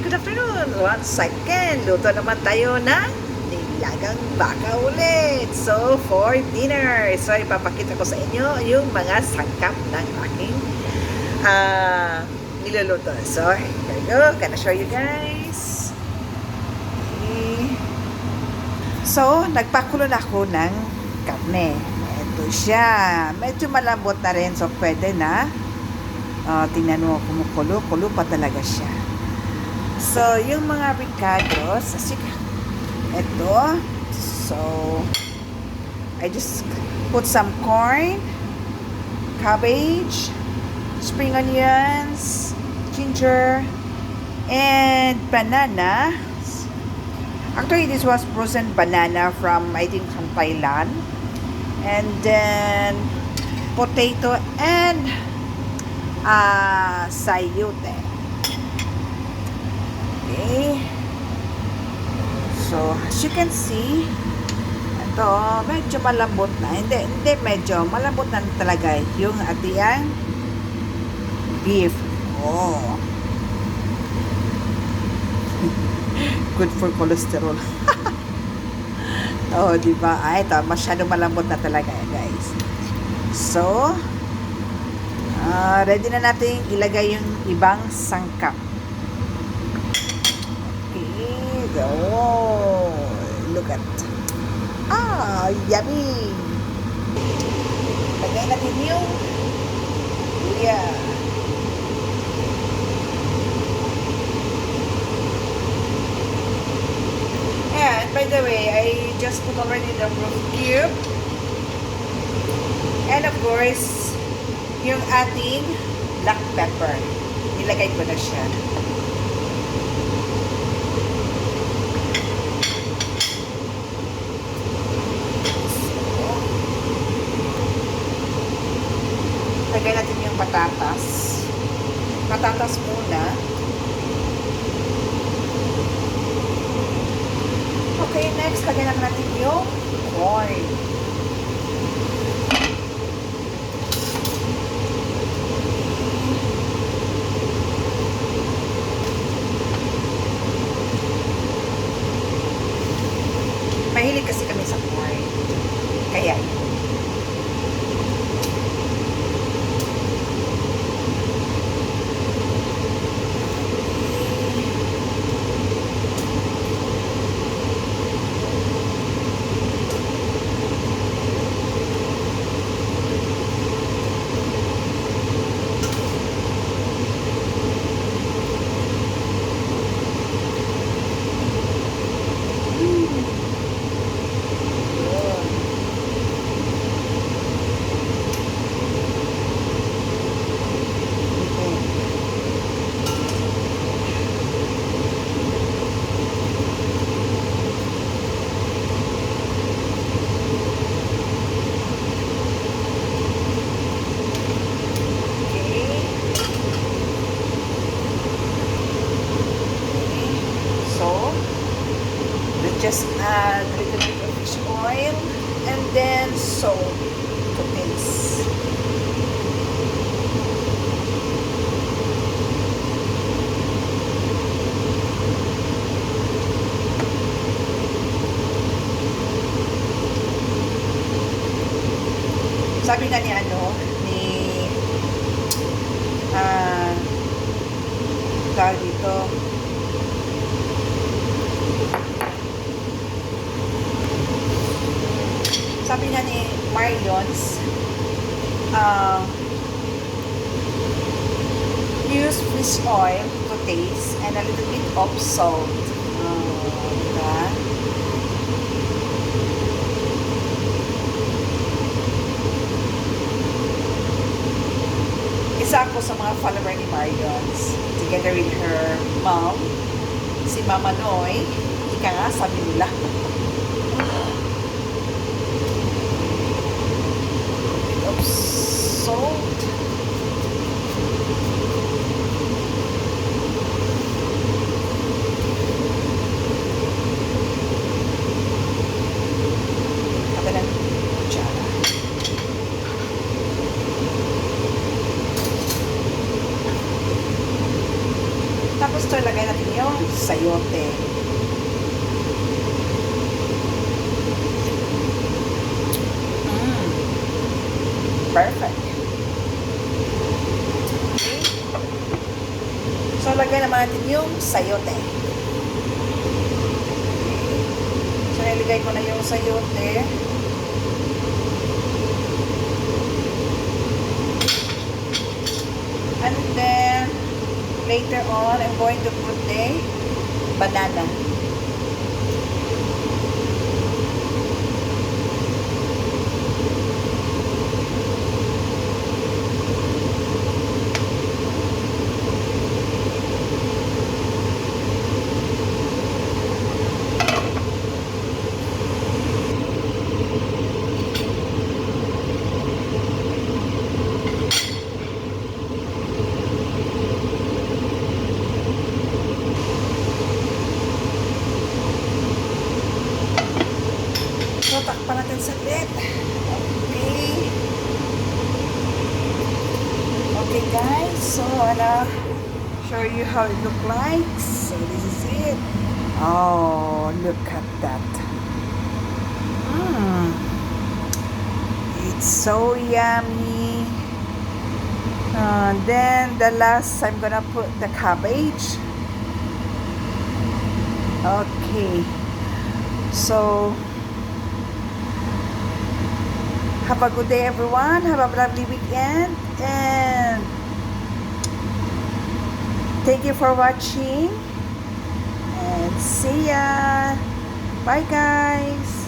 good afternoon. Once again, luto naman tayo ng nilagang baka ulit. So, for dinner. So, ipapakita ko sa inyo yung mga sangkap ng aking niluluto. So, here we go. Gonna show you guys. Okay. So, nagpakulo na ako ng karne. Ito siya. Medyo malambot na rin. So, pwede na. Tingnan mo, kumukulo-kulo pa talaga siya. So, yung mga ricados, ito. So, I just put some corn, cabbage, spring onions, ginger, and banana. Actually, this was frozen banana from, I think, from Thailand. And then, potato and sayote. Okay. So, as you can see, ito, medyo malambot na. Hindi medyo. Malambot na talaga yung ating beef. Oh. Good for cholesterol. Oh, diba? Ito, masyado malambot na talaga, guys. So, ready na natin ilagay yung ibang sangkap. Okay. Oh, look at. Yummy. Lagay natin yung luya. And by the way, I just put already the roast cube. And of course, yung ating black pepper. Nilagay ko na siya. Lagay natin yung patatas. Patatas muna. Okay, next, lagay natin yung corn. Mahilig kasi kami sa corn. Kaya, just add a little bit of fish oil and then salt to taste. Sabi na ni tawag dito, sabi na ni Marion's, use fish oil to taste and a little bit of salt. Diba? Isa ako sa mga follower ni Marion's, together with her mom, si Mama Noy. Ika nga, sabi nila. Salt. Kabilang kutsara. Tapos ito, lagay natin yung sayote. Perfect. Okay. So, lagay naman natin yung sayote. So, nilagay ko na yung sayote. And then, later on, I'm going to put the banana. So, takpan natin saglit. Okay. Okay, guys. So, I'll show you how it look like. So, this is it. Oh, look at that. It's so yummy. Then, the last, I'm gonna put the cabbage. Okay. So, have a good day, everyone. Have a lovely weekend. And thank you for watching. And see ya. Bye, guys.